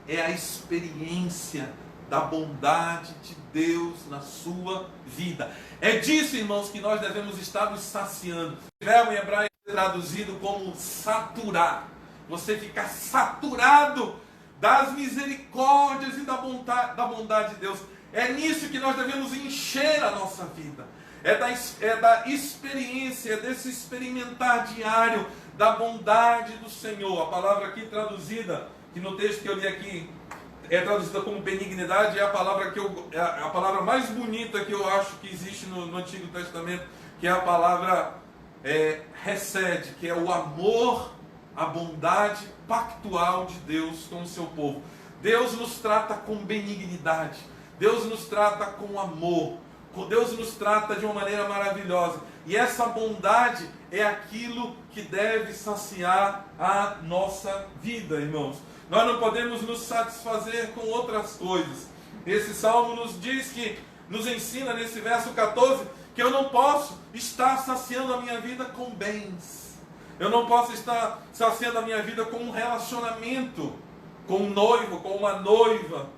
é a experiência da bondade de Deus na sua vida. É disso, irmãos, que nós devemos estar nos saciando. O verbo em hebraico é traduzido como saturar. Você ficar saturado das misericórdias e da bondade de Deus. É nisso que nós devemos encher a nossa vida. É da experiência, desse experimentar diário da bondade do Senhor. A palavra aqui traduzida, que no texto que eu li aqui é traduzida como benignidade, é a palavra mais bonita que eu acho que existe no Antigo Testamento, que é a palavra hesed, que é o amor, a bondade pactual de Deus com o seu povo. Deus nos trata com benignidade, Deus nos trata com amor, Deus nos trata de uma maneira maravilhosa. E essa bondade é aquilo que deve saciar a nossa vida, irmãos. Nós não podemos nos satisfazer com outras coisas. Esse salmo nos ensina nesse verso 14 que eu não posso estar saciando a minha vida com bens. Eu não posso estar saciando a minha vida com um relacionamento, com um noivo, com uma noiva.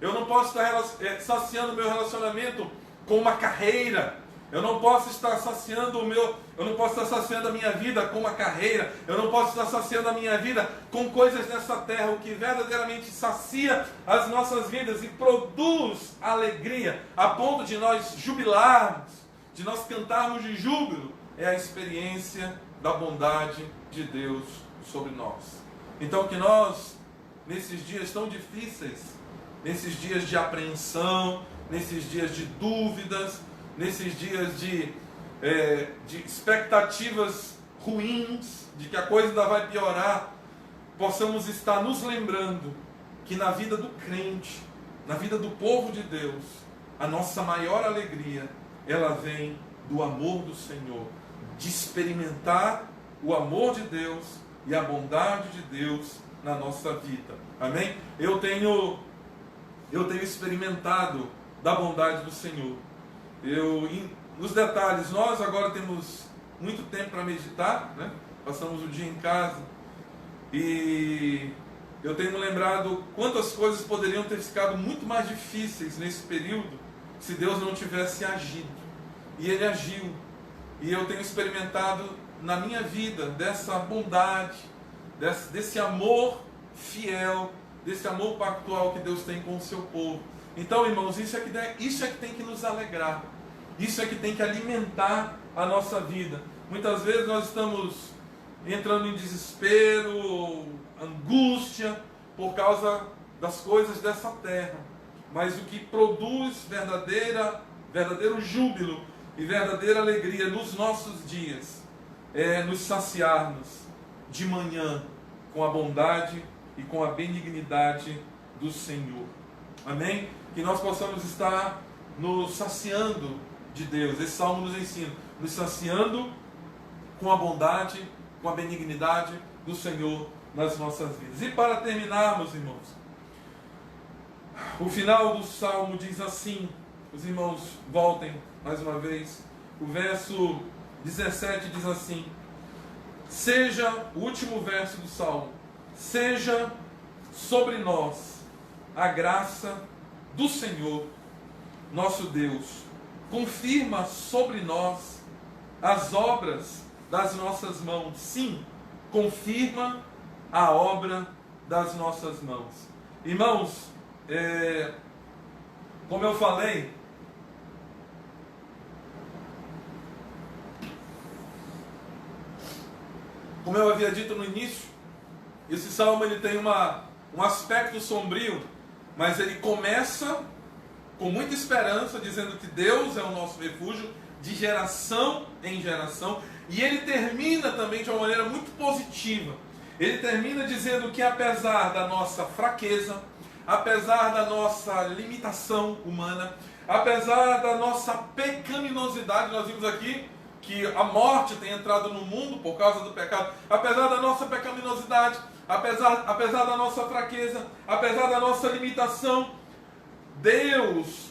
Eu não posso estar saciando o meu relacionamento com uma carreira. Eu não posso estar saciando a minha vida com uma carreira. Eu não posso estar saciando a minha vida com coisas nessa terra. O que verdadeiramente sacia as nossas vidas e produz alegria, a ponto de nós jubilarmos, de nós cantarmos de júbilo, é a experiência da bondade de Deus sobre nós. Então que nós, nesses dias tão difíceis, nesses dias de apreensão, nesses dias de dúvidas, nesses dias de expectativas ruins, de que a coisa ainda vai piorar, possamos estar nos lembrando que na vida do crente, na vida do povo de Deus, a nossa maior alegria, ela vem do amor do Senhor, de experimentar o amor de Deus e a bondade de Deus na nossa vida. Amém? Eu tenho experimentado da bondade do Senhor. Nos detalhes, nós agora temos muito tempo para meditar, né? Passamos o dia em casa e eu tenho me lembrado quantas coisas poderiam ter ficado muito mais difíceis nesse período se Deus não tivesse agido. E Ele agiu. E eu tenho experimentado na minha vida dessa bondade, desse amor fiel, desse amor pactual que Deus tem com o seu povo. Então, irmãos, isso é que tem que nos alegrar. Isso é que tem que alimentar a nossa vida. Muitas vezes nós estamos entrando em desespero, angústia, por causa das coisas dessa terra. Mas o que produz verdadeiro júbilo e verdadeira alegria nos nossos dias é nos saciarmos de manhã com a bondade e com a benignidade do Senhor. Amém? Que nós possamos estar nos saciando de Deus. Esse salmo nos ensina, nos saciando com a bondade, com a benignidade do Senhor nas nossas vidas. E para terminarmos, irmãos, o final do salmo diz assim, os irmãos voltem mais uma vez, o verso 17 diz assim: seja, o último verso do salmo, seja sobre nós a graça do Senhor, nosso Deus, confirma sobre nós as obras das nossas mãos. Sim, confirma a obra das nossas mãos. Irmãos, como eu falei, como eu havia dito no início, esse salmo ele tem um aspecto sombrio, mas ele começa com muita esperança, dizendo que Deus é o nosso refúgio, de geração em geração, e ele termina também de uma maneira muito positiva. Ele termina dizendo que apesar da nossa fraqueza, apesar da nossa limitação humana, apesar da nossa pecaminosidade, nós vimos aqui que a morte tem entrado no mundo por causa do pecado, apesar da nossa pecaminosidade, apesar da nossa fraqueza, apesar da nossa limitação, Deus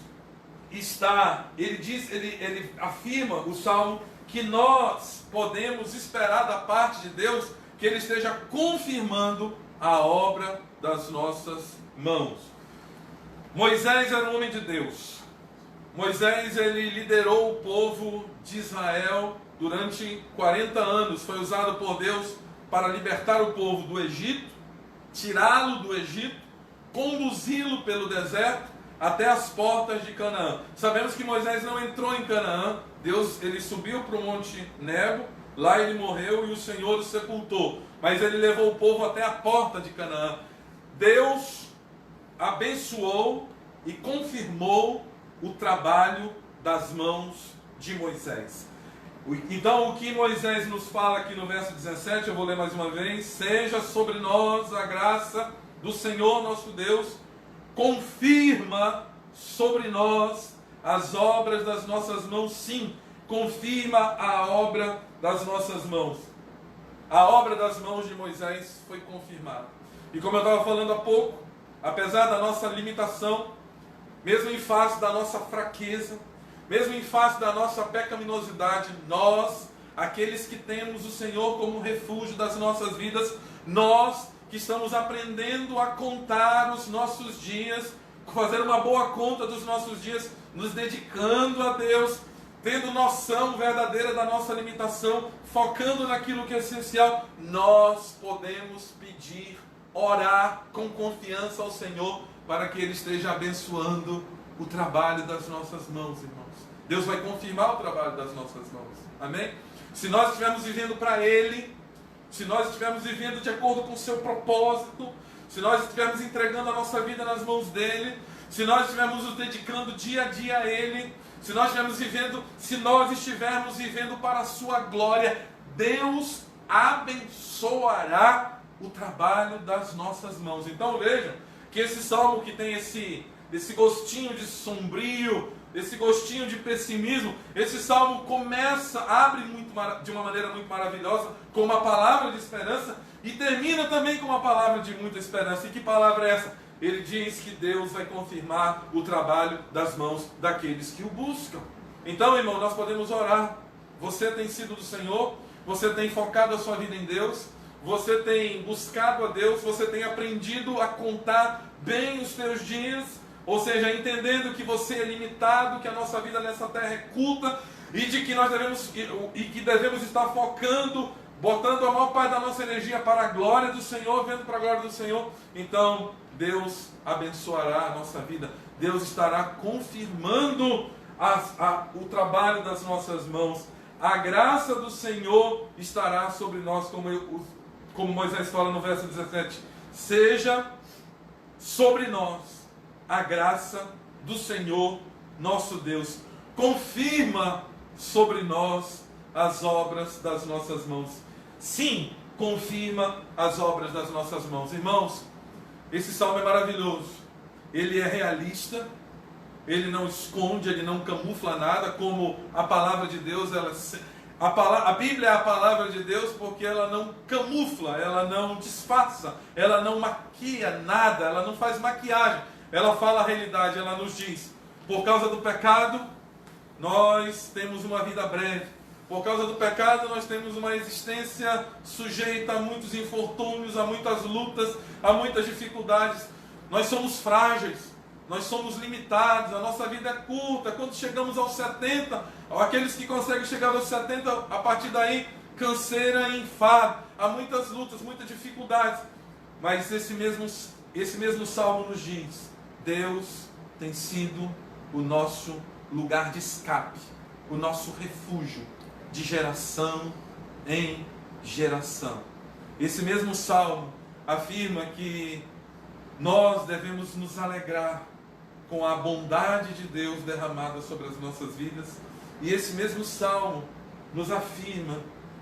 está, ele afirma, o Salmo, que nós podemos esperar da parte de Deus que Ele esteja confirmando a obra das nossas mãos. Moisés era um homem de Deus. Moisés, ele liderou o povo de Israel durante 40 anos. Foi usado por Deus para libertar o povo do Egito, tirá-lo do Egito, conduzi-lo pelo deserto até as portas de Canaã. Sabemos que Moisés não entrou em Canaã. Deus, ele subiu para o Monte Nebo, lá ele morreu e o Senhor o sepultou. Mas ele levou o povo até a porta de Canaã. Deus abençoou e confirmou o trabalho das mãos de Moisés. Então, o que Moisés nos fala aqui no verso 17, eu vou ler mais uma vez: seja sobre nós a graça do Senhor nosso Deus, confirma sobre nós as obras das nossas mãos. Sim, confirma a obra das nossas mãos. A obra das mãos de Moisés foi confirmada. E como eu estava falando há pouco, apesar da nossa limitação, mesmo em face da nossa fraqueza, mesmo em face da nossa pecaminosidade, nós, aqueles que temos o Senhor como refúgio das nossas vidas, nós que estamos aprendendo a contar os nossos dias, fazer uma boa conta dos nossos dias, nos dedicando a Deus, tendo noção verdadeira da nossa limitação, focando naquilo que é essencial, nós podemos pedir, orar com confiança ao Senhor, para que Ele esteja abençoando o trabalho das nossas mãos, irmãos. Deus vai confirmar o trabalho das nossas mãos. Amém? Se nós estivermos vivendo para Ele, se nós estivermos vivendo de acordo com o seu propósito, se nós estivermos entregando a nossa vida nas mãos dEle, se nós estivermos nos dedicando dia a dia a Ele, se nós estivermos vivendo para a sua glória, Deus abençoará o trabalho das nossas mãos. Então vejam que esse salmo que tem esse gostinho de sombrio, esse gostinho de pessimismo, esse salmo abre de uma maneira muito maravilhosa, com uma palavra de esperança, e termina também com uma palavra de muita esperança. E que palavra é essa? Ele diz que Deus vai confirmar o trabalho das mãos daqueles que o buscam. Então, irmão, nós podemos orar. Você tem sido do Senhor, você tem focado a sua vida em Deus, você tem buscado a Deus, você tem aprendido a contar bem os teus dias, ou seja, entendendo que você é limitado, que a nossa vida nessa terra é curta, e de que nós devemos estar focando, botando a maior parte da nossa energia para a glória do Senhor, vendo para a glória do Senhor. Então, Deus abençoará a nossa vida. Deus estará confirmando o trabalho das nossas mãos. A graça do Senhor estará sobre nós, como Moisés fala no verso 17. Seja sobre nós a graça do Senhor nosso Deus. Confirma sobre nós as obras das nossas mãos. Sim, confirma as obras das nossas mãos. Irmãos, esse salmo é maravilhoso. Ele é realista, ele não esconde, ele não camufla nada, como a palavra de Deus. A Bíblia é a palavra de Deus porque ela não camufla, ela não disfarça, ela não maquia nada, ela não faz maquiagem. Ela fala a realidade, ela nos diz: por causa do pecado, nós temos uma vida breve. Por causa do pecado, nós temos uma existência sujeita a muitos infortúnios, a muitas lutas, a muitas dificuldades. Nós somos frágeis, nós somos limitados, a nossa vida é curta. Quando chegamos aos 70, aqueles que conseguem chegar aos 70, a partir daí, canseira e enfado. Há muitas lutas, muitas dificuldades. Mas esse mesmo salmo nos diz: Deus tem sido o nosso lugar de escape, o nosso refúgio, de geração em geração. Esse mesmo salmo afirma que nós devemos nos alegrar com a bondade de Deus derramada sobre as nossas vidas, E esse mesmo salmo nos afirma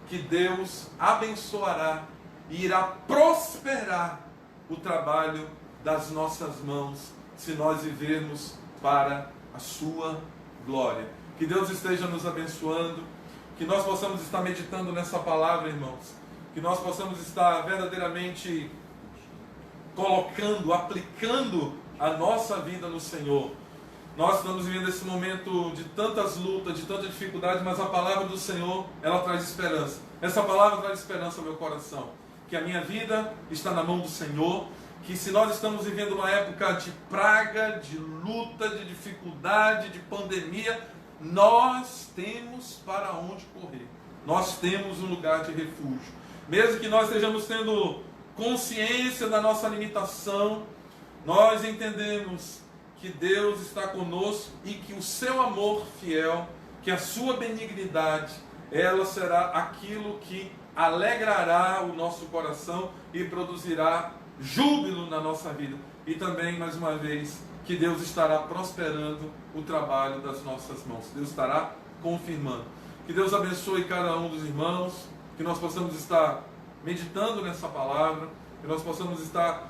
que Deus abençoará e irá prosperar o trabalho das nossas mãos, se nós vivermos para a sua glória. Que Deus esteja nos abençoando, que nós possamos estar meditando nessa palavra, irmãos, que nós possamos estar verdadeiramente colocando, aplicando a nossa vida no Senhor. Nós estamos vivendo esse momento de tantas lutas, de tanta dificuldade, mas a palavra do Senhor, ela traz esperança. Essa palavra traz esperança ao meu coração, que a minha vida está na mão do Senhor, que se nós estamos vivendo uma época de praga, de luta, de dificuldade, de pandemia, nós temos para onde correr. Nós temos um lugar de refúgio. Mesmo que nós estejamos tendo consciência da nossa limitação, nós entendemos que Deus está conosco e que o seu amor fiel, que a sua benignidade, ela será aquilo que alegrará o nosso coração e produzirá júbilo na nossa vida. E também, mais uma vez, que Deus estará prosperando o trabalho das nossas mãos. Deus estará confirmando. Que Deus abençoe cada um dos irmãos, que nós possamos estar meditando nessa palavra, que nós possamos estar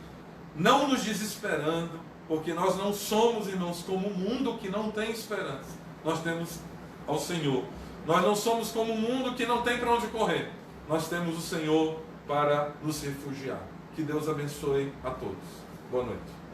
não nos desesperando, porque nós não somos, irmãos, como um mundo que não tem esperança. Nós temos ao Senhor. Nós não somos como um mundo que não tem para onde correr. Nós temos o Senhor para nos refugiar. Que Deus abençoe a todos. Boa noite.